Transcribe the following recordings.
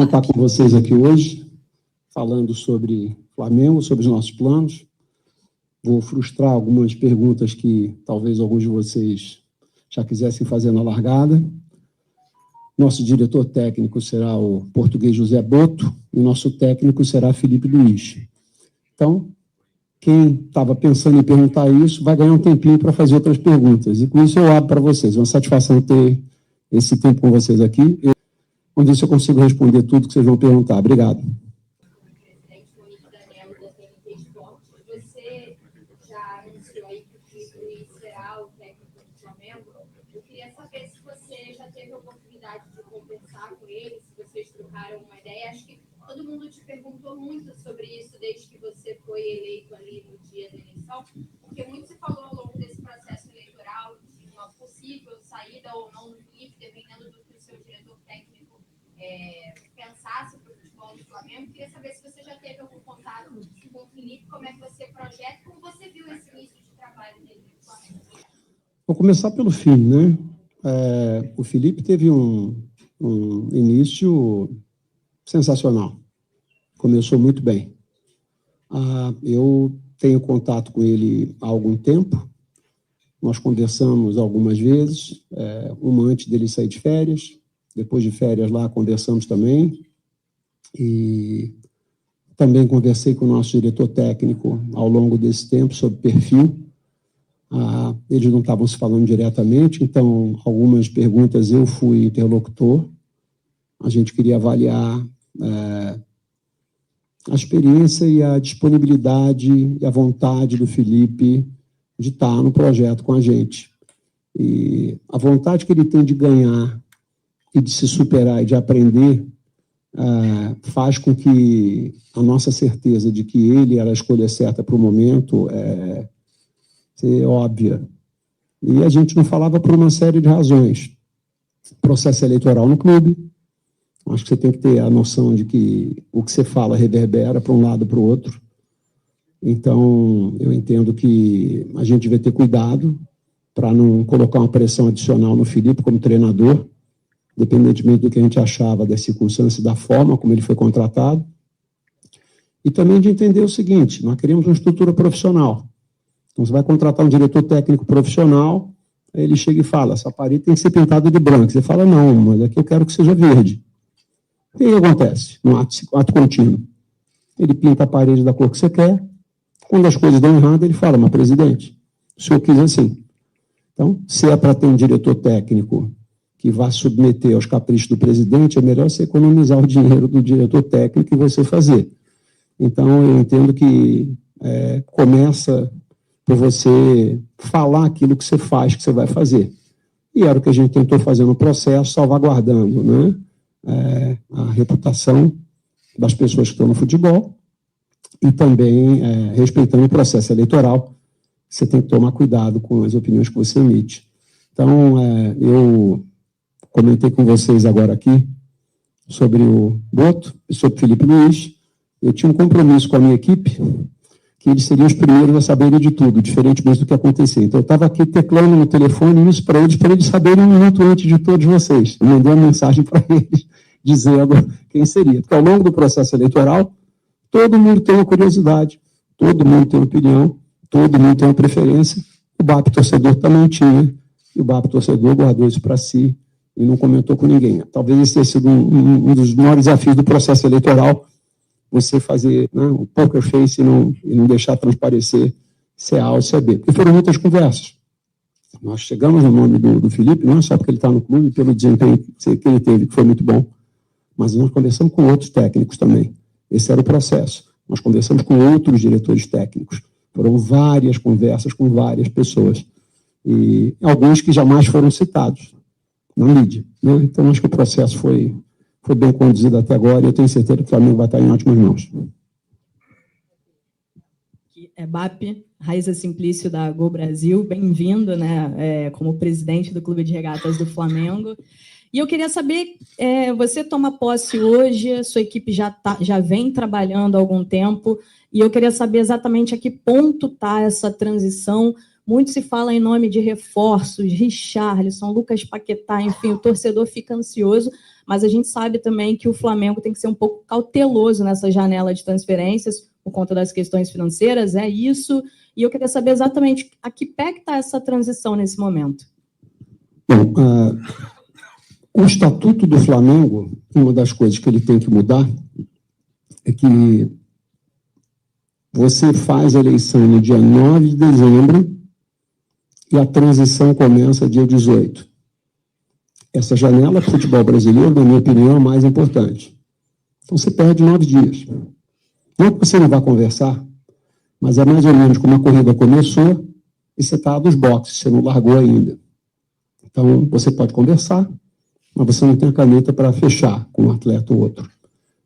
Estar com vocês aqui hoje, falando sobre Flamengo, sobre os nossos planos. Vou frustrar algumas perguntas que talvez alguns de vocês já quisessem fazer na largada. Nosso diretor técnico será o português José Boto e nosso técnico será Felipe Luiz. Então, quem estava pensando em perguntar isso vai ganhar um tempinho para fazer outras perguntas. E com isso eu abro para vocês. Uma satisfação ter esse tempo com vocês aqui. Vamos ver se eu consigo responder tudo que vocês vão perguntar. Obrigado. Presidente Monique Daniel, da TNT Esportes. Você já anunciou aí que o Felipe Luiz será o técnico do Flamengo. Eu queria saber se você já teve a oportunidade de conversar com ele, se vocês trocaram uma ideia. Acho que todo mundo te perguntou muito sobre isso desde que você foi eleito ali no dia da eleição, porque muito se falou ao longo desse processo eleitoral de uma possível saída ou não do Felipe, dependendo do que o seu diretor técnico pensasse para o futebol do Flamengo. Queria saber se você já teve algum contato com o Felipe, como é que você projeta, como você viu esse início de trabalho dele no Flamengo. Vou começar pelo fim, né? O Felipe teve um início sensacional. Começou muito bem. Eu tenho contato com ele há algum tempo. Nós conversamos algumas vezes, uma antes dele sair de férias. Depois de férias lá, conversamos também. E também conversei com o nosso diretor técnico ao longo desse tempo sobre perfil. Eles não estavam se falando diretamente, então algumas perguntas eu fui interlocutor. A gente queria avaliar a experiência e a disponibilidade e a vontade do Felipe de estar no projeto com a gente. E a vontade que ele tem de ganhar e de se superar e de aprender faz com que a nossa certeza de que ele era a escolha certa para o momento seja óbvia. E a gente não falava por uma série de razões. Processo eleitoral no clube. Acho que você tem que ter a noção de que o que você fala reverbera para um lado e para o outro. Então, eu entendo que a gente deve ter cuidado para não colocar uma pressão adicional no Felipe como treinador, independentemente do que a gente achava das circunstâncias, da forma como ele foi contratado. E também de entender o seguinte: nós queremos uma estrutura profissional. Então, você vai contratar um diretor técnico profissional, aí ele chega e fala: essa parede tem que ser pintada de branco. Você fala: não, mas aqui eu quero que seja verde. O que acontece no ato contínuo? Ele pinta a parede da cor que você quer. Quando as coisas dão errado, ele fala: mas, presidente, o senhor quis assim. Então, se é para ter um diretor técnico que vá submeter aos caprichos do presidente, é melhor você economizar o dinheiro do diretor técnico e você fazer. Então, eu entendo que começa por você falar aquilo que você faz, que você vai fazer. E era o que a gente tentou fazer no processo, salvaguardando, né, a reputação das pessoas que estão no futebol e também respeitando o processo eleitoral. Você tem que tomar cuidado com as opiniões que você emite. Então, eu comentei com vocês agora aqui sobre o Boto e sobre o Felipe Luiz. Eu tinha um compromisso com a minha equipe que eles seriam os primeiros a saberem de tudo, diferentemente do que acontecia. Então, eu estava aqui teclando no telefone isso para eles saberem um minuto antes de todos vocês. Eu mandei uma mensagem para eles dizendo quem seria. Porque ao longo do processo eleitoral, todo mundo tem uma curiosidade, todo mundo tem uma opinião, todo mundo tem uma preferência. O BAP torcedor também tinha, e o BAP torcedor guardou isso para si e não comentou com ninguém. Talvez esse tenha sido um dos maiores desafios do processo eleitoral, você fazer, né, o poker face e não deixar transparecer se é A ou se é B. Porque foram muitas conversas. Nós chegamos no nome do Felipe, não é só porque ele está no clube, pelo desempenho que ele teve, que foi muito bom, mas nós conversamos com outros técnicos também. Esse era o processo. Nós conversamos com outros diretores técnicos. Foram várias conversas com várias pessoas. E alguns que jamais foram citados na mídia, né? Então, acho que o processo foi bem conduzido até agora e eu tenho certeza que o Flamengo vai estar em ótimas mãos. BAP, Raíssa Simplício, da Gol Brasil. Bem-vindo, né, como presidente do Clube de Regatas do Flamengo. E eu queria saber, você toma posse hoje, sua equipe já vem trabalhando há algum tempo, e eu queria saber exatamente a que ponto está essa transição, Muito se fala em nome de reforços, Richarlison, Lucas Paquetá, enfim, o torcedor fica ansioso, mas a gente sabe também que o Flamengo tem que ser um pouco cauteloso nessa janela de transferências, por conta das questões financeiras, é isso. E eu queria saber exatamente a que pé que está essa transição nesse momento. Bom, o Estatuto do Flamengo, uma das coisas que ele tem que mudar é que você faz a eleição no dia 9 de dezembro e a transição começa dia 18. Essa janela para o futebol brasileiro, na minha opinião, é a mais importante. Então, você perde 9 dias. Não que você não vá conversar, mas é mais ou menos como a corrida começou e você está dos boxes, você não largou ainda. Então, você pode conversar, mas você não tem a caneta para fechar com um atleta ou outro.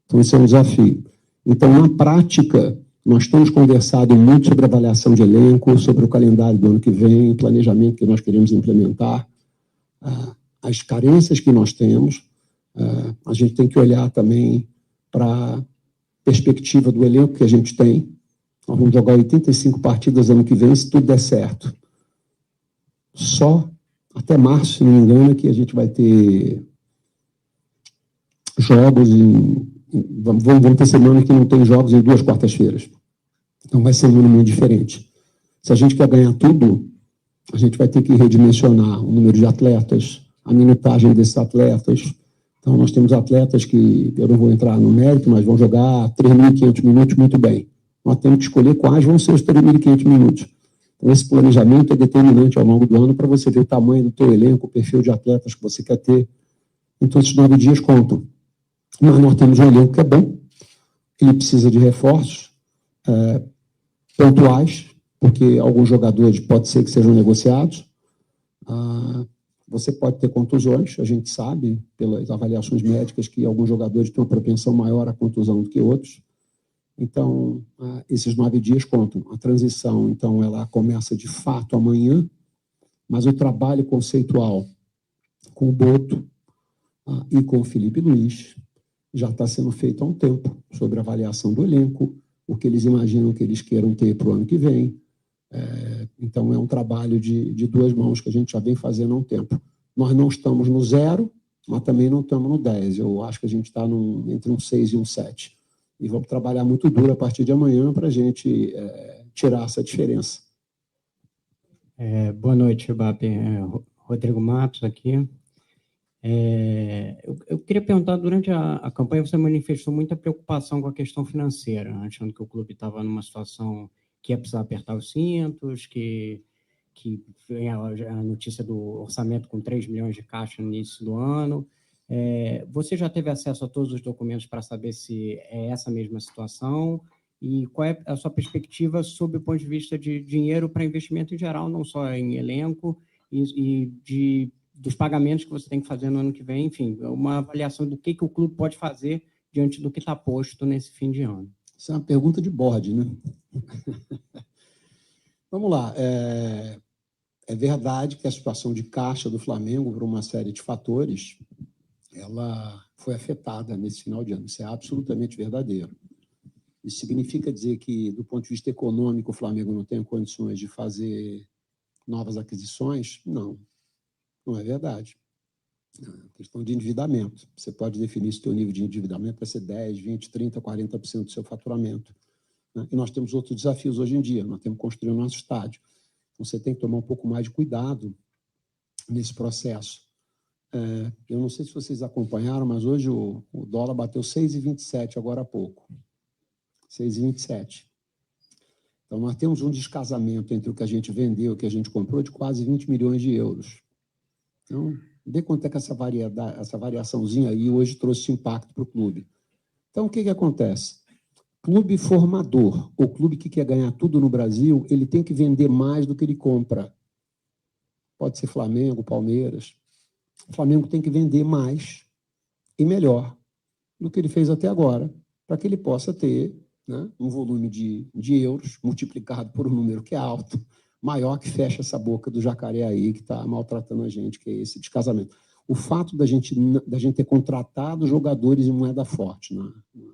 Então, esse é um desafio. Então, na prática, nós temos conversado muito sobre avaliação de elenco, sobre o calendário do ano que vem, planejamento que nós queremos implementar, as carências que nós temos. A gente tem que olhar também para a perspectiva do elenco que a gente tem. Nós vamos jogar 85 partidas ano que vem, se tudo der certo. Só até março, se não me engano, que a gente vai ter jogos vamos ter semana que não tem jogos em 2 quartas-feiras. Então vai ser um número muito diferente. Se a gente quer ganhar tudo, a gente vai ter que redimensionar o número de atletas, a minutagem desses atletas. Então nós temos atletas que, eu não vou entrar no mérito, mas vão jogar 3.500 minutos muito bem. Nós temos que escolher quais vão ser os 3.500 minutos. Então esse planejamento é determinante ao longo do ano para você ver o tamanho do teu elenco, o perfil de atletas que você quer ter. Então esses 9 dias contam. Mas nós temos um elenco que é bom, ele precisa de reforços pontuais, porque alguns jogadores pode ser que sejam negociados. Você pode ter contusões, a gente sabe, pelas avaliações médicas, que alguns jogadores têm uma propensão maior à contusão do que outros. Então, esses 9 dias contam. A transição, então, ela começa de fato amanhã, mas o trabalho conceitual com o Boto e com o Felipe Luiz já está sendo feito há um tempo, sobre a avaliação do elenco, o que eles imaginam que eles queiram ter para o ano que vem. Então, é um trabalho de 2 mãos que a gente já vem fazendo há um tempo. Nós não estamos no 0, mas também não estamos no 10. Eu acho que a gente está entre um 6 e um 7. E vamos trabalhar muito duro a partir de amanhã para a gente tirar essa diferença. Boa noite, Bap. Rodrigo Matos aqui. Eu queria perguntar, durante a campanha você manifestou muita preocupação com a questão financeira, achando que o clube estava numa situação que ia precisar apertar os cintos, que vem a notícia do orçamento com 3 milhões de caixa no início do ano. Você já teve acesso a todos os documentos para saber se é essa mesma situação? E qual é a sua perspectiva sob o ponto de vista de dinheiro para investimento em geral, não só em elenco, e dos pagamentos que você tem que fazer no ano que vem, enfim, uma avaliação do que o clube pode fazer diante do que está posto nesse fim de ano? Isso é uma pergunta de board, né? Vamos lá. É verdade que a situação de caixa do Flamengo, por uma série de fatores, ela foi afetada nesse final de ano. Isso é absolutamente verdadeiro. Isso significa dizer que, do ponto de vista econômico, o Flamengo não tem condições de fazer novas aquisições? Não. Não é verdade. É questão de endividamento. Você pode definir se o seu nível de endividamento vai ser 10, 20, 30, 40% do seu faturamento. Né? E nós temos outros desafios hoje em dia. Nós temos que construir o nosso estádio. Então, você tem que tomar um pouco mais de cuidado nesse processo. Eu não sei se vocês acompanharam, mas hoje o dólar bateu 6,27 agora há pouco. 6,27. Então, nós temos um descasamento entre o que a gente vendeu e o que a gente comprou de quase 20 milhões de euros. Então, vê quanto é que essa variaçãozinha aí hoje trouxe impacto para o clube. Então, o que acontece? Clube formador, ou clube que quer ganhar tudo no Brasil, ele tem que vender mais do que ele compra. Pode ser Flamengo, Palmeiras. O Flamengo tem que vender mais e melhor do que ele fez até agora, para que ele possa ter, né, um volume de euros multiplicado por um número que é alto, maior, que fecha essa boca do jacaré aí que está maltratando a gente, que é esse descasamento. O fato da gente ter contratado jogadores em moeda forte na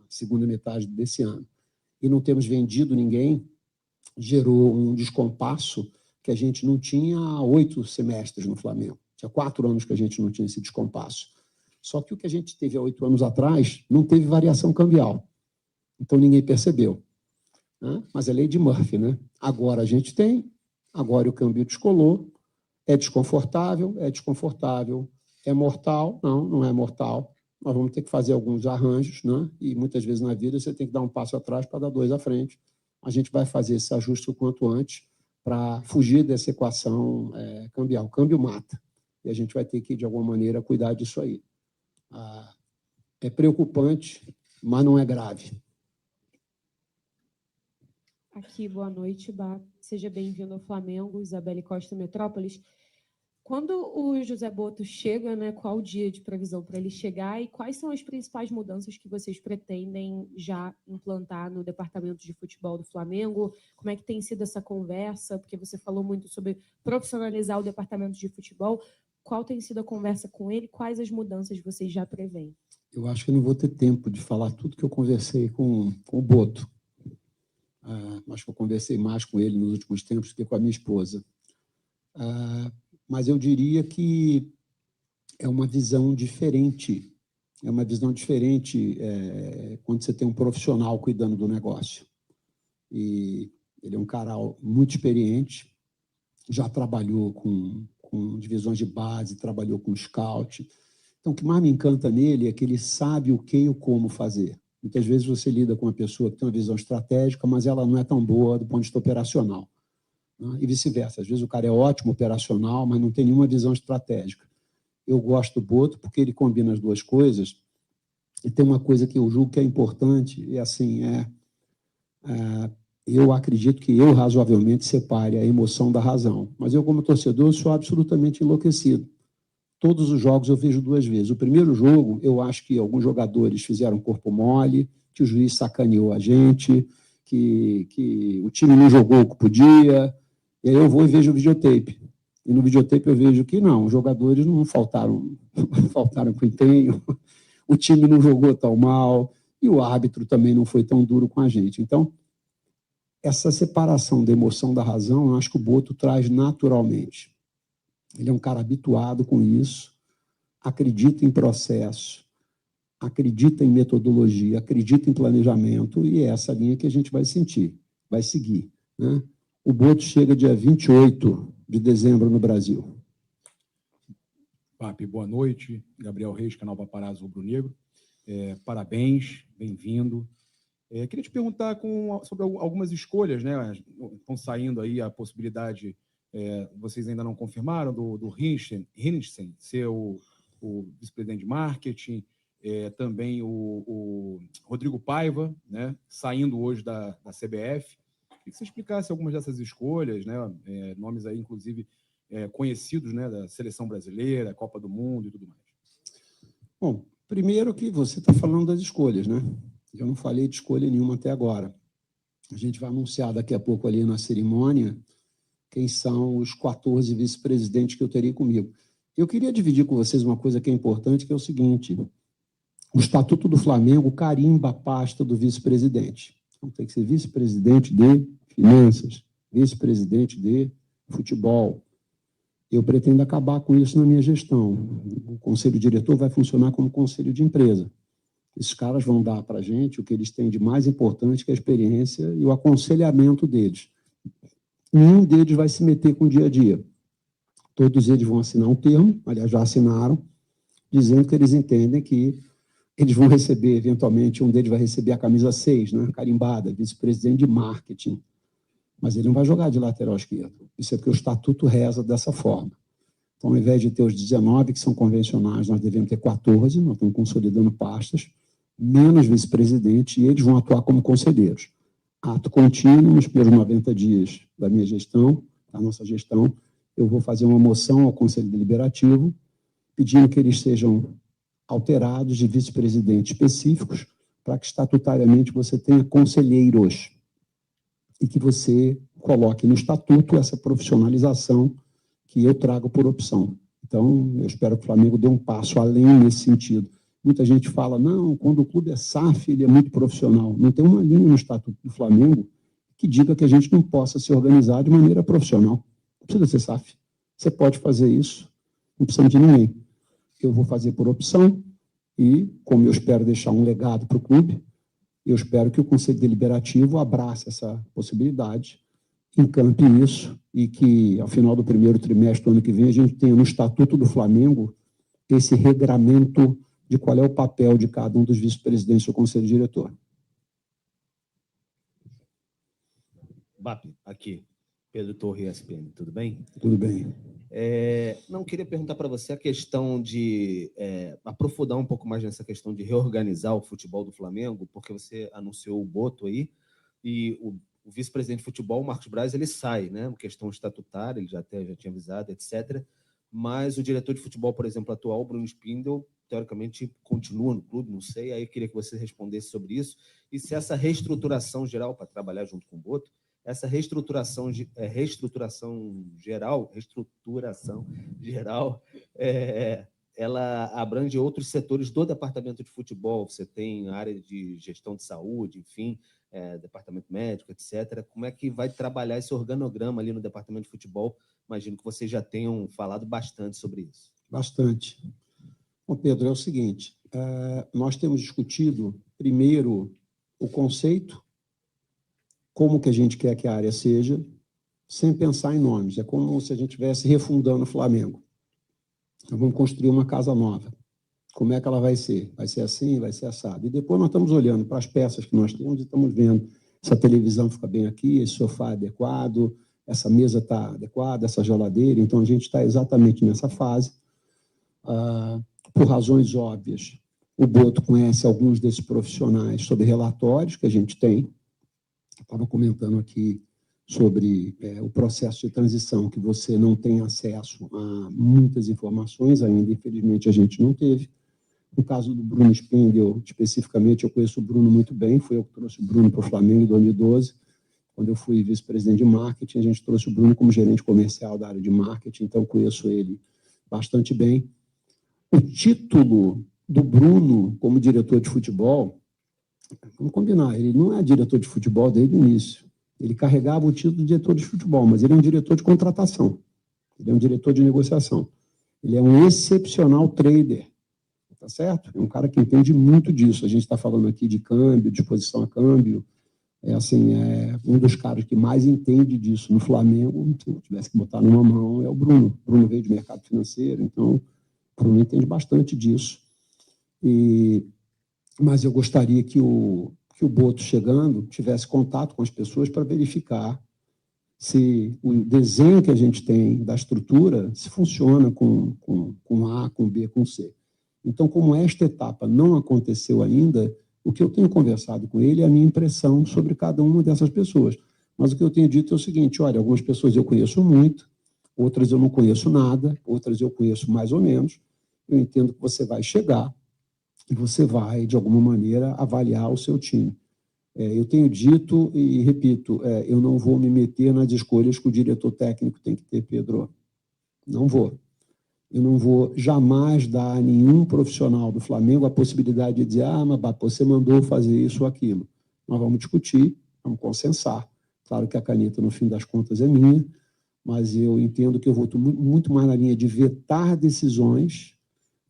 segunda metade desse ano e não termos vendido ninguém gerou um descompasso que a gente não tinha há 8 semestres no Flamengo. Tinha 4 anos que a gente não tinha esse descompasso. Só que o que a gente teve há 8 anos atrás não teve variação cambial. Então, ninguém percebeu. Né? Mas é lei de Murphy, né? Agora a gente tem, agora o câmbio descolou, é desconfortável, é mortal, não é mortal. Nós vamos ter que fazer alguns arranjos, né? E muitas vezes na vida você tem que dar um passo atrás para dar 2 à frente. A gente vai fazer esse ajuste o quanto antes para fugir dessa equação cambial. O câmbio mata. E a gente vai ter que, de alguma maneira, cuidar disso aí. É preocupante, mas não é grave. Aqui, boa noite, Bá. Seja bem-vindo ao Flamengo, Isabelle Costa Metrópolis. Quando o José Botto chega, né, qual o dia de previsão para ele chegar e quais são as principais mudanças que vocês pretendem já implantar no departamento de futebol do Flamengo? Como é que tem sido essa conversa? Porque você falou muito sobre profissionalizar o departamento de futebol. Qual tem sido a conversa com ele? Quais as mudanças vocês já preveem? Eu acho que não vou ter tempo de falar tudo que eu conversei com o Botto. Acho que eu conversei mais com ele nos últimos tempos do que com a minha esposa. Mas eu diria que é uma visão diferente. É uma visão diferente quando você tem um profissional cuidando do negócio. E ele é um cara muito experiente, já trabalhou com divisões de base, trabalhou com scout. Então, o que mais me encanta nele é que ele sabe o que e o como fazer. Muitas vezes você lida com uma pessoa que tem uma visão estratégica, mas ela não é tão boa do ponto de vista operacional. Né? E vice-versa. Às vezes o cara é ótimo operacional, mas não tem nenhuma visão estratégica. Eu gosto do Botto porque ele combina as duas coisas. E tem uma coisa que eu julgo que é importante, e assim, eu acredito que eu razoavelmente separe a emoção da razão. Mas eu, como torcedor, sou absolutamente enlouquecido. Todos os jogos eu vejo 2 vezes. O primeiro jogo, eu acho que alguns jogadores fizeram corpo mole, que o juiz sacaneou a gente, que o time não jogou o que podia. E aí eu vou e vejo o videotape. E no videotape eu vejo que não, os jogadores não faltaram com empenho, o time não jogou tão mal, e o árbitro também não foi tão duro com a gente. Então, essa separação da emoção da razão, eu acho que o Botto traz naturalmente. Ele é um cara habituado com isso, acredita em processo, acredita em metodologia, acredita em planejamento, e é essa linha que a gente vai seguir. Né? O Botto chega dia 28 de dezembro no Brasil. Papi, boa noite. Gabriel Reis, canal Paparazzo Rubro Negro. Parabéns, bem-vindo. Queria te perguntar sobre algumas escolhas, né? Estão saindo aí a possibilidade... vocês ainda não confirmaram, do Hinrichsen ser o vice-presidente de marketing, também o Rodrigo Paiva, né, saindo hoje da CBF. Queria que você explicasse algumas dessas escolhas, né, nomes aí, inclusive, conhecidos, né, da seleção brasileira, Copa do Mundo e tudo mais. Bom, primeiro que você está falando das escolhas, né? Eu não falei de escolha nenhuma até agora. A gente vai anunciar daqui a pouco ali na cerimônia quem são os 14 vice-presidentes que eu teria comigo. Eu queria dividir com vocês uma coisa que é importante, que é o seguinte: o Estatuto do Flamengo carimba a pasta do vice-presidente. Então, tem que ser vice-presidente de finanças, vice-presidente de futebol. Eu pretendo acabar com isso na minha gestão. O conselho diretor vai funcionar como conselho de empresa. Esses caras vão dar para a gente o que eles têm de mais importante, que é a experiência e o aconselhamento deles. Nenhum deles vai se meter com o dia a dia. Todos eles vão assinar um termo, aliás, já assinaram, dizendo que eles entendem que eles vão receber, eventualmente, um deles vai receber a camisa 6, né, carimbada, vice-presidente de marketing. Mas ele não vai jogar de lateral esquerdo. Isso é porque o estatuto reza dessa forma. Então, ao invés de ter os 19, que são convencionais, nós devemos ter 14, nós estamos consolidando pastas, menos vice-presidente, e eles vão atuar como conselheiros. Ato contínuo, nos primeiros 90 dias da minha gestão, da nossa gestão, eu vou fazer uma moção ao Conselho Deliberativo, pedindo que eles sejam alterados de vice-presidentes específicos, para que estatutariamente você tenha conselheiros e que você coloque no estatuto essa profissionalização que eu trago por opção. Então, eu espero que o Flamengo dê um passo além nesse sentido. Muita gente fala, não, quando o clube é SAF, ele é muito profissional. Não tem uma linha no estatuto do Flamengo que diga que a gente não possa se organizar de maneira profissional. precisa ser SAF. Você pode fazer isso, não precisa de ninguém. Eu vou fazer por opção e, como eu espero deixar um legado para o clube, eu espero que o Conselho Deliberativo abrace essa possibilidade, encampe isso e que, ao final do primeiro trimestre do ano que vem, a gente tenha no Estatuto do Flamengo esse regramento de qual é o papel de cada um dos vice-presidentes do Conselho Diretor. BAP, aqui. Pedro Torre, ESPN, tudo bem? Tudo bem. Não, queria perguntar para você a questão de aprofundar um pouco mais nessa questão de reorganizar o futebol do Flamengo, porque você anunciou o Boto aí, e o vice-presidente de futebol, o Marcos Braz, ele sai, né? Uma questão estatutária, ele já tinha avisado, etc. Mas o diretor de futebol, por exemplo, atual, Bruno Spindel, teoricamente continua no clube, não sei, aí eu queria que você respondesse sobre isso, e se essa reestruturação geral, para trabalhar junto com o Boto, essa reestruturação geral, ela abrange outros setores do departamento de futebol. Você tem a área de gestão de saúde, enfim, departamento médico, etc. Como é que vai trabalhar esse organograma ali no departamento de futebol? Imagino que vocês já tenham falado bastante sobre isso. Bastante. Bom, Pedro, é o seguinte, nós temos discutido, primeiro, o conceito, como que a gente quer que a área seja, sem pensar em nomes. É como se a gente estivesse refundando o Flamengo. Então, vamos construir uma casa nova. Como é que ela vai ser? Vai ser assim, vai ser assado. E depois nós estamos olhando para as peças que nós temos e estamos vendo se a televisão fica bem aqui, esse sofá é adequado, essa mesa está adequada, essa geladeira. Então, a gente está exatamente nessa fase. Por razões óbvias, o Boto conhece alguns desses profissionais sobre relatórios que a gente tem. Estava comentando aqui sobre o processo de transição, que você não tem acesso a muitas informações ainda, infelizmente a gente não teve. No caso do Bruno Spindel, especificamente, eu conheço o Bruno muito bem, foi eu que trouxe o Bruno para o Flamengo em 2012, quando eu fui vice-presidente de marketing, a gente trouxe o Bruno como gerente comercial da área de marketing, então conheço ele bastante bem. O título do Bruno como diretor de futebol, vamos combinar, ele não é diretor de futebol desde o início. Ele carregava o título de diretor de futebol, mas ele é um diretor de contratação. Ele é um diretor de negociação. Ele é um excepcional trader, tá certo? É um cara que entende muito disso. A gente está falando aqui de câmbio, de exposição a câmbio. É um dos caras que mais entende disso no Flamengo. Se eu tivesse que botar numa mão, é o Bruno. O Bruno veio de mercado financeiro, então o Bruno entende bastante disso. Mas eu gostaria que o Boto, chegando, tivesse contato com as pessoas para verificar se o desenho que a gente tem da estrutura se funciona com A, com B, com C. Então, como esta etapa não aconteceu ainda, o que eu tenho conversado com ele é a minha impressão sobre cada uma dessas pessoas. Mas o que eu tenho dito é o seguinte, olha, algumas pessoas eu conheço muito, outras eu não conheço nada, outras eu conheço mais ou menos. Eu entendo que você vai chegar e você vai, de alguma maneira, avaliar o seu time. Eu tenho dito e repito, eu não vou me meter nas escolhas que o diretor técnico tem que ter, Pedro. Não vou. Eu não vou jamais dar a nenhum profissional do Flamengo a possibilidade de dizer, mas você mandou fazer isso ou aquilo. Nós vamos discutir, vamos consensar. Claro que a caneta, no fim das contas, é minha, mas eu entendo que eu vou muito mais na linha de vetar decisões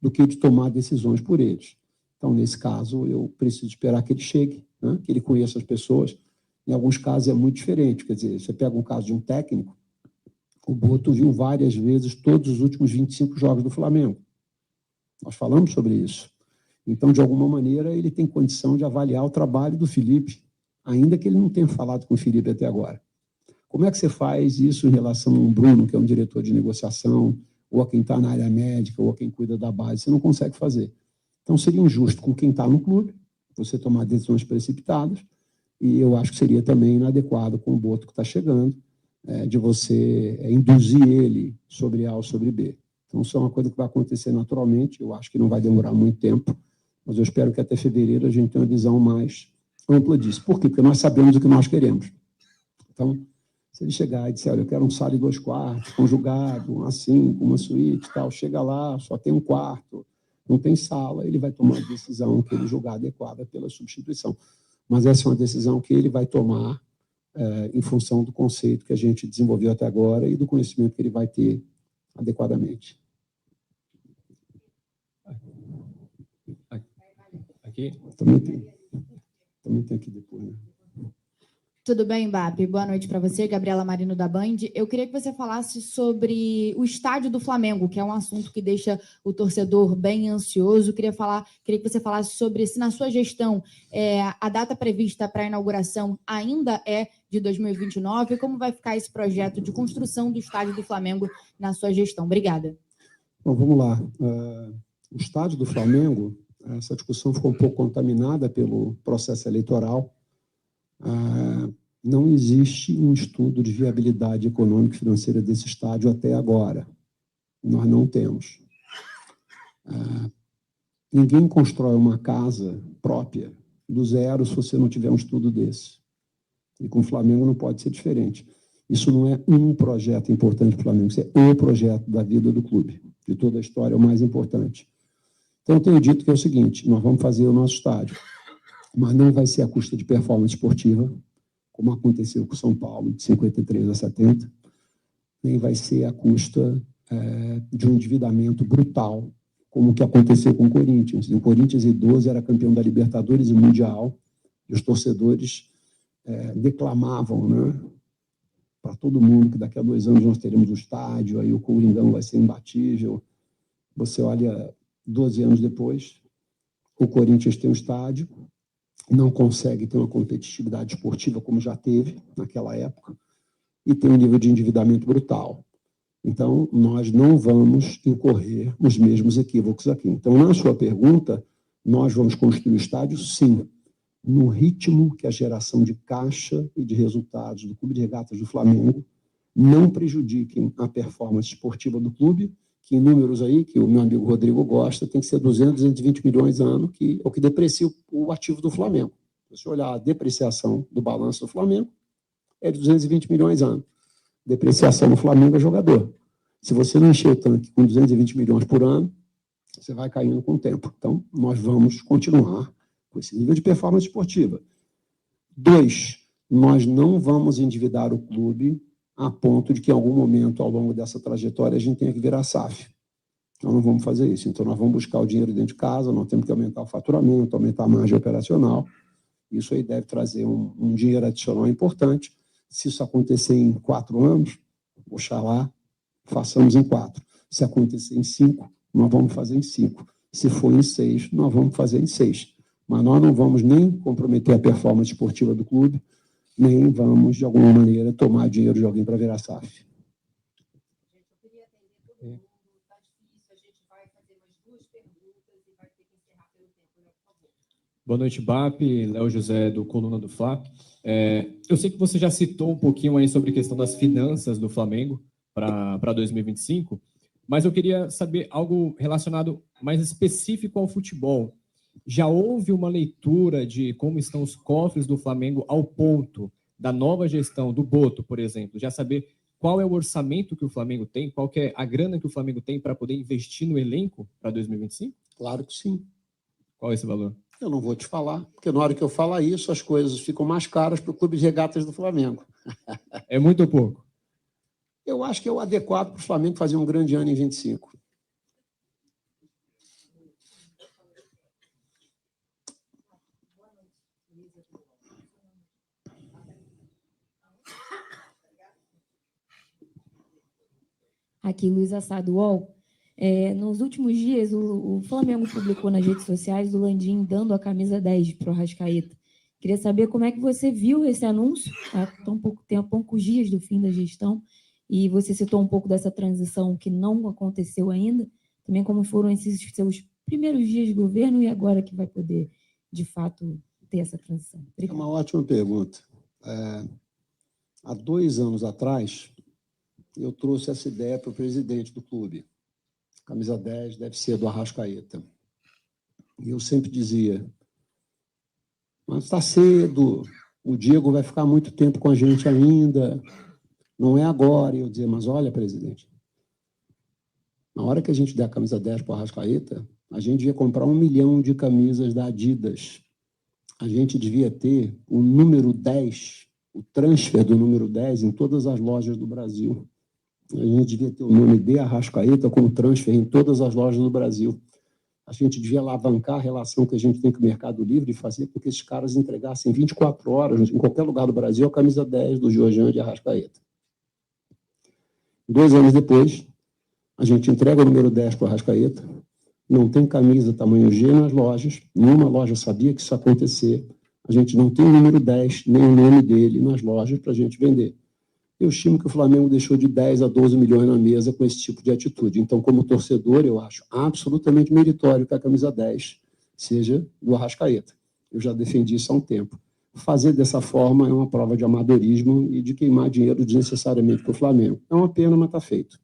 do que de tomar decisões por eles. Então, nesse caso, eu preciso esperar que ele chegue, né? Que ele conheça as pessoas. Em alguns casos é muito diferente. Quer dizer, você pega um caso de um técnico, o Boto viu várias vezes todos os últimos 25 jogos do Flamengo. Nós falamos sobre isso. Então, de alguma maneira, ele tem condição de avaliar o trabalho do Felipe, ainda que ele não tenha falado com o Felipe até agora. Como é que você faz isso em relação a um Bruno, que é um diretor de negociação, ou a quem está na área médica, ou a quem cuida da base? Você não consegue fazer. Então, seria injusto com quem está no clube, você tomar decisões precipitadas, e eu acho que seria também inadequado com o Boto que está chegando, de você induzir ele sobre A ou sobre B. Então, isso é uma coisa que vai acontecer naturalmente, eu acho que não vai demorar muito tempo, mas eu espero que até fevereiro a gente tenha uma visão mais ampla disso. Por quê? Porque nós sabemos o que nós queremos. Então, se ele chegar e disser, olha, eu quero um sala e 2 quartos, conjugado, assim, com uma suíte e tal, chega lá, só tem um quarto, não tem sala, ele vai tomar a decisão que ele julgar adequada pela substituição. Mas essa é uma decisão que ele vai tomar em função do conceito que a gente desenvolveu até agora e do conhecimento que ele vai ter adequadamente. Aqui? Também tem aqui depois, né? Tudo bem, Bap? Boa noite para você, Gabriela Marino da Band. Eu queria que você falasse sobre o estádio do Flamengo, que é um assunto que deixa o torcedor bem ansioso. Queria que você falasse sobre se na sua gestão a data prevista para a inauguração ainda é de 2029 e como vai ficar esse projeto de construção do estádio do Flamengo na sua gestão. Obrigada. Bom, vamos lá. O estádio do Flamengo, essa discussão ficou um pouco contaminada pelo processo eleitoral. Não existe um estudo de viabilidade econômica e financeira desse estádio até agora. Nós não temos. Ninguém constrói uma casa própria do zero se você não tiver um estudo desse. E com o Flamengo não pode ser diferente. Isso não é um projeto importante para o Flamengo, isso é o projeto da vida do clube, de toda a história, é o mais importante. Então, eu tenho dito que é o seguinte, nós vamos fazer o nosso estádio, mas não vai ser à custa de performance esportiva, como aconteceu com o São Paulo, de 53 a 70, nem vai ser à custa de um endividamento brutal, como o que aconteceu com o Corinthians. O Corinthians, em 2012, era campeão da Libertadores e Mundial, e os torcedores declamavam, né, para todo mundo que daqui a 2 anos nós teremos o estádio, aí o Coringão vai ser imbatível. Você olha, 12 anos depois, o Corinthians tem um estádio, não consegue ter uma competitividade esportiva como já teve naquela época, e tem um nível de endividamento brutal. Então, nós não vamos incorrer nos mesmos equívocos aqui. Então, na sua pergunta, nós vamos construir o estádio, sim, no ritmo que a geração de caixa e de resultados do Clube de Regatas do Flamengo não prejudiquem a performance esportiva do clube, que em números aí, que o meu amigo Rodrigo gosta, tem que ser 220 milhões ano, que é o que deprecia o ativo do Flamengo. Se você olhar a depreciação do balanço do Flamengo, é de 220 milhões ano. Depreciação do Flamengo é jogador. Se você não encher o tanque com 220 milhões por ano, você vai caindo com o tempo. Então, nós vamos continuar com esse nível de performance esportiva. 2, nós não vamos endividar o clube a ponto de que, em algum momento, ao longo dessa trajetória, a gente tenha que virar SAF. Nós não vamos fazer isso. Então, nós vamos buscar o dinheiro dentro de casa, nós temos que aumentar o faturamento, aumentar a margem operacional. Isso aí deve trazer um dinheiro adicional importante. Se isso acontecer em 4 anos, oxalá, façamos em 4. Se acontecer em 5, nós vamos fazer em 5. Se for em 6, nós vamos fazer em 6. Mas nós não vamos nem comprometer a performance esportiva do clube, nem vamos, de alguma maneira, tomar dinheiro de alguém para virar SAF. Boa noite, BAP. Léo José, do Coluna do Fla. Eu sei que você já citou um pouquinho aí sobre a questão das finanças do Flamengo para 2025, mas eu queria saber algo relacionado mais específico ao futebol. Já houve uma leitura de como estão os cofres do Flamengo ao ponto da nova gestão do Boto, por exemplo, já saber qual é o orçamento que o Flamengo tem, qual que é a grana que o Flamengo tem para poder investir no elenco para 2025? Claro que sim. Qual é esse valor? Eu não vou te falar, porque na hora que eu falar isso, as coisas ficam mais caras para o Clube de Regatas do Flamengo. É muito ou pouco? Eu acho que é o adequado para o Flamengo fazer um grande ano em 25. Aqui, Luiz Assado UOL. Nos últimos dias, o Flamengo publicou nas redes sociais o Landim dando a camisa 10 para o Arrascaeta. Queria saber como é que você viu esse anúncio, há tão pouco tempo, poucos dias do fim da gestão, e você citou um pouco dessa transição que não aconteceu ainda, também como foram esses seus primeiros dias de governo e agora que vai poder, de fato, ter essa transição. É uma ótima pergunta. Há 2 anos atrás, eu trouxe essa ideia para o presidente do clube. Camisa 10 deve ser do Arrascaeta. E eu sempre dizia, mas está cedo, o Diego vai ficar muito tempo com a gente ainda, não é agora. E eu dizia, mas olha, presidente, na hora que a gente der a camisa 10 para o Arrascaeta, a gente devia comprar 1 milhão de camisas da Adidas. A gente devia ter o número 10 o transfer do número 10 em todas as lojas do Brasil. A gente devia ter o nome de Arrascaeta como transfer em todas as lojas do Brasil. A gente devia alavancar a relação que a gente tem com o Mercado Livre e fazer com que esses caras entregassem 24 horas, em qualquer lugar do Brasil, a camisa 10 do Georgian de Arrascaeta. 2 anos depois, a gente entrega o número 10 para o Arrascaeta, não tem camisa tamanho G nas lojas, nenhuma loja sabia que isso ia acontecer, a gente não tem o número 10, nem o nome dele nas lojas para a gente vender. Eu estimo que o Flamengo deixou de 10 a 12 milhões na mesa com esse tipo de atitude. Então, como torcedor, eu acho absolutamente meritório que a camisa 10 seja do Arrascaeta. Eu já defendi isso há um tempo. Fazer dessa forma é uma prova de amadorismo e de queimar dinheiro desnecessariamente para o Flamengo. É uma pena, mas está feito.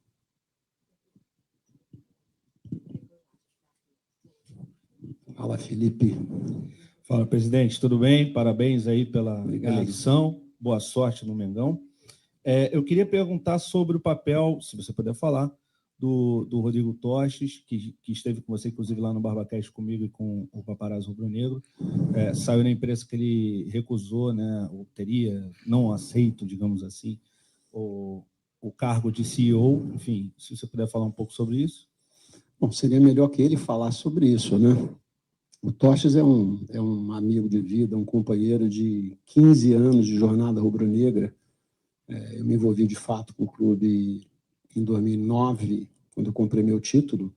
Fala, Felipe. Fala, presidente, tudo bem? Parabéns aí pela Obrigado. eleição. Boa sorte no Mengão. Eu queria perguntar sobre o papel, se você puder falar, do Rodrigo Tostes, que esteve com você, inclusive, lá no Barbacast comigo e com o Paparazzo Rubro-Negro. Saiu na imprensa que ele recusou, né, ou teria não aceito, digamos assim, o cargo de CEO. Enfim, se você puder falar um pouco sobre isso. Bom, seria melhor que ele falasse sobre isso, né? O Tostes é um amigo de vida, um companheiro de 15 anos de jornada rubro-negra. Eu me envolvi, de fato, com o clube em 2009, quando eu comprei meu título,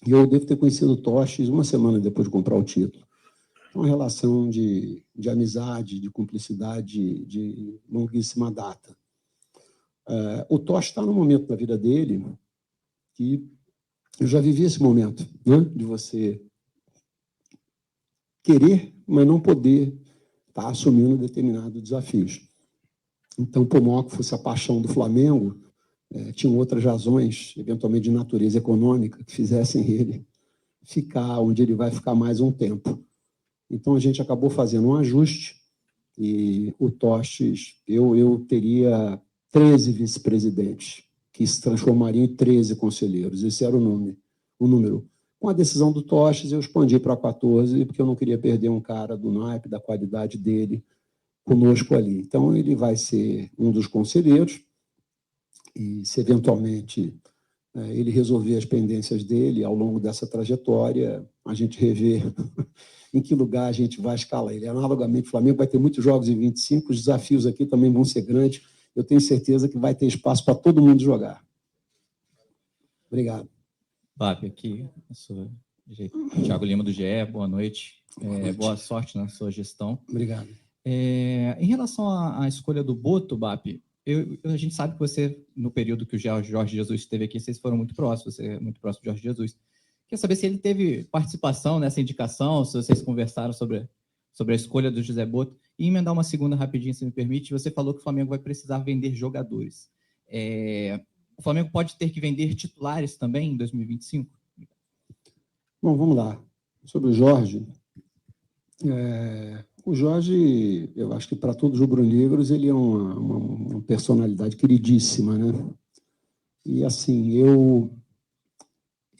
e eu devo ter conhecido o Tostes uma semana depois de comprar o título. Uma relação de amizade, de cumplicidade, de longuíssima data. O Tostes está num momento da vida dele que eu já vivi esse momento, né, de você querer, mas não poder estar assumindo determinados desafios. Então, por maior que fosse a paixão do Flamengo, tinham outras razões, eventualmente de natureza econômica, que fizessem ele ficar onde ele vai ficar mais um tempo. Então, a gente acabou fazendo um ajuste e o Tostes, eu teria 13 vice-presidentes, que se transformariam em 13 conselheiros. Esse era o número. Com a decisão do Tostes, eu expandi para 14, porque eu não queria perder um cara do naipe, da qualidade dele, conosco ali. Então, ele vai ser um dos conselheiros e, se eventualmente ele resolver as pendências dele ao longo dessa trajetória, a gente rever em que lugar a gente vai escalar ele. Analogamente, o Flamengo vai ter muitos jogos em 25, os desafios aqui também vão ser grandes. Eu tenho certeza que vai ter espaço para todo mundo jogar. Obrigado. Bap, aqui, Thiago Lima do GE, boa noite. Boa sorte na sua gestão. Obrigado. Em relação à escolha do Boto, Bap, a gente sabe que você, no período que o Jorge Jesus esteve aqui, vocês foram muito próximos, você é muito próximo do Jorge Jesus. Quer saber se ele teve participação nessa indicação, se vocês conversaram sobre a escolha do José Boto. E emendar uma segunda rapidinho, se me permite, você falou que o Flamengo vai precisar vender jogadores. O Flamengo pode ter que vender titulares também em 2025? Bom, vamos lá. Sobre o Jorge. O Jorge, eu acho que para todos os rubro-negros, ele é uma personalidade queridíssima, né? E, assim,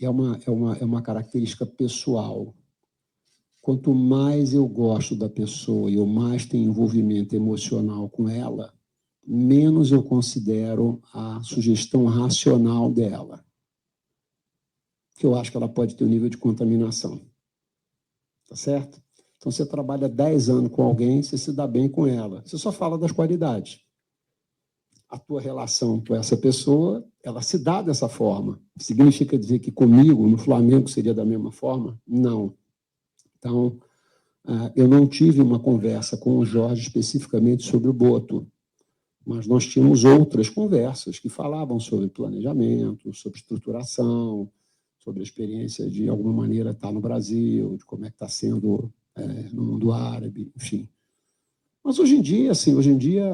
é uma característica pessoal. Quanto mais eu gosto da pessoa e eu mais tenho envolvimento emocional com ela, menos eu considero a sugestão racional dela. Porque eu acho que ela pode ter um nível de contaminação. Tá certo? Então, você trabalha 10 anos com alguém, você se dá bem com ela. Você só fala das qualidades. A tua relação com essa pessoa, ela se dá dessa forma. Significa dizer que comigo, no Flamengo, seria da mesma forma? Não. Então, eu não tive uma conversa com o Jorge especificamente sobre o Boto, mas nós tínhamos outras conversas que falavam sobre planejamento, sobre estruturação, sobre a experiência de, alguma maneira, estar no Brasil, de como é que está sendo no mundo árabe, enfim. Mas hoje em dia,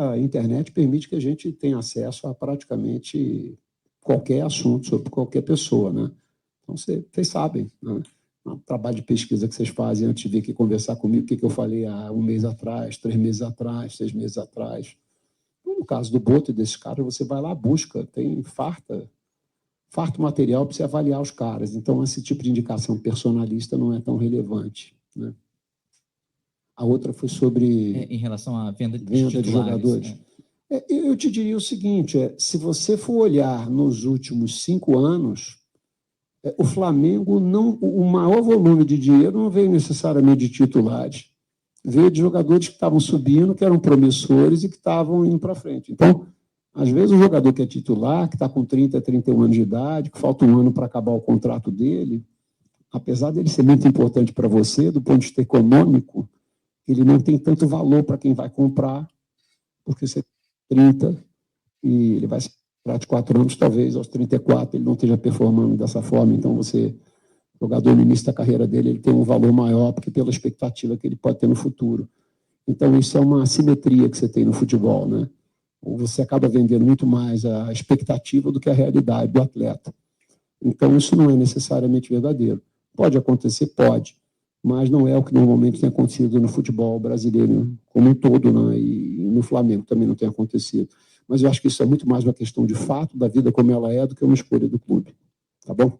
a internet permite que a gente tenha acesso a praticamente qualquer assunto sobre qualquer pessoa, né? Então, vocês sabem, né? O trabalho de pesquisa que vocês fazem antes de vir aqui conversar comigo, o que eu falei há 1 mês atrás, 3 meses atrás, 6 meses atrás. No caso do Boto e desses caras, você vai lá, busca, tem farto material para você avaliar os caras. Então, esse tipo de indicação personalista não é tão relevante, né? A outra foi sobre Em relação à venda de venda de titulares, jogadores. Eu te diria o seguinte, se você for olhar nos últimos 5 anos, o Flamengo, o maior volume de dinheiro não veio necessariamente de titulares, veio de jogadores que estavam subindo, que eram promissores e que estavam indo para frente. Então, às vezes, o jogador que é titular, que está com 30, 31 anos de idade, que falta um ano para acabar o contrato dele, apesar dele ser muito importante para você, do ponto de vista econômico, ele não tem tanto valor para quem vai comprar, porque você tem 30 e ele vai ser de 4 anos, talvez aos 34 ele não esteja performando dessa forma, então você, jogador no início da carreira dele, ele tem um valor maior, porque pela expectativa que ele pode ter no futuro. Então isso é uma assimetria que você tem no futebol, né? Ou você acaba vendendo muito mais a expectativa do que a realidade do atleta. Então isso não é necessariamente verdadeiro. Pode acontecer? Pode, mas não é o que normalmente tem acontecido no futebol brasileiro como um todo, né? E no Flamengo também não tem acontecido. Mas eu acho que isso é muito mais uma questão de fato da vida como ela é do que uma escolha do clube. Tá bom?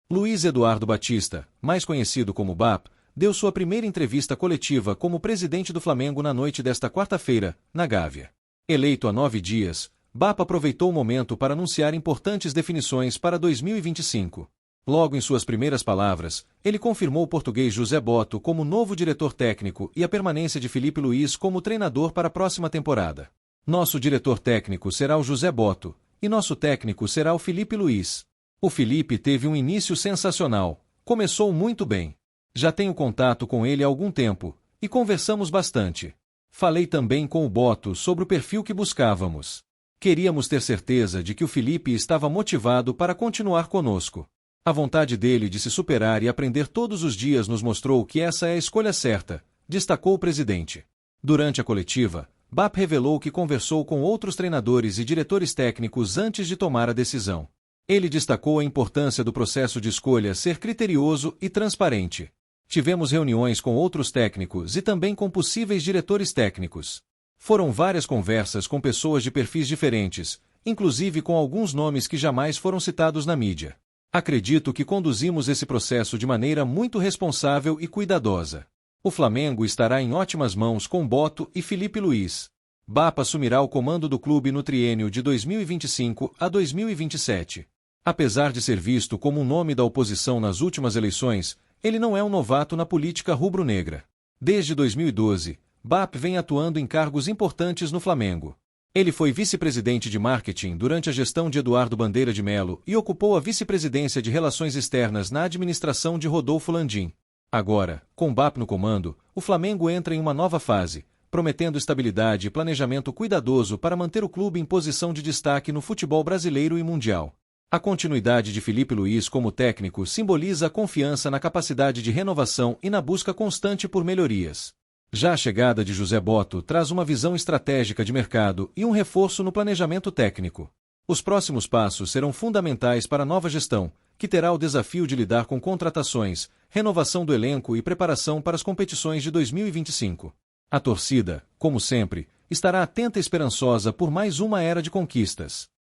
Luiz Eduardo Batista, mais conhecido como BAP, deu sua primeira entrevista coletiva como presidente do Flamengo na noite desta quarta-feira, na Gávea. Eleito há 9 dias, BAP aproveitou o momento para anunciar importantes definições para 2025. Logo em suas primeiras palavras, ele confirmou o português José Botto como novo diretor técnico e a permanência de Filipe Luís como treinador para a próxima temporada. Nosso diretor técnico será o José Botto, e nosso técnico será o Filipe Luís. O Filipe teve um início sensacional, começou muito bem. Já tenho contato com ele há algum tempo, e conversamos bastante. Falei também com o Botto sobre o perfil que buscávamos. Queríamos ter certeza de que o Filipe estava motivado para continuar conosco. A vontade dele de se superar e aprender todos os dias nos mostrou que essa é a escolha certa, destacou o presidente. Durante a coletiva, BAP revelou que conversou com outros treinadores e diretores técnicos antes de tomar a decisão. Ele destacou a importância do processo de escolha ser criterioso e transparente. Tivemos reuniões com outros técnicos e também com possíveis diretores técnicos. Foram várias conversas com pessoas de perfis diferentes, inclusive com alguns nomes que jamais foram citados na mídia. Acredito que conduzimos esse processo de maneira muito responsável e cuidadosa. O Flamengo estará em ótimas mãos com Botto e Filipe Luís. BAP assumirá o comando do clube no triênio de 2025 a 2027. Apesar de ser visto como um nome da oposição nas últimas eleições, ele não é um novato na política rubro-negra. Desde 2012, BAP vem atuando em cargos importantes no Flamengo. Ele foi vice-presidente de marketing durante a gestão de Eduardo Bandeira de Melo e ocupou a vice-presidência de Relações Externas na administração de Rodolfo Landim. Agora, com BAP no comando, o Flamengo entra em uma nova fase, prometendo estabilidade e planejamento cuidadoso para manter o clube em posição de destaque no futebol brasileiro e mundial. A continuidade de Filipe Luís como técnico simboliza a confiança na capacidade de renovação e na busca constante por melhorias. Já a chegada de José Botto traz uma visão estratégica de mercado e um reforço no planejamento técnico. Os próximos passos serão fundamentais para a nova gestão, que terá o desafio de lidar com contratações, renovação do elenco e preparação para as competições de 2025. A torcida, como sempre, estará atenta e esperançosa por mais uma era de conquistas.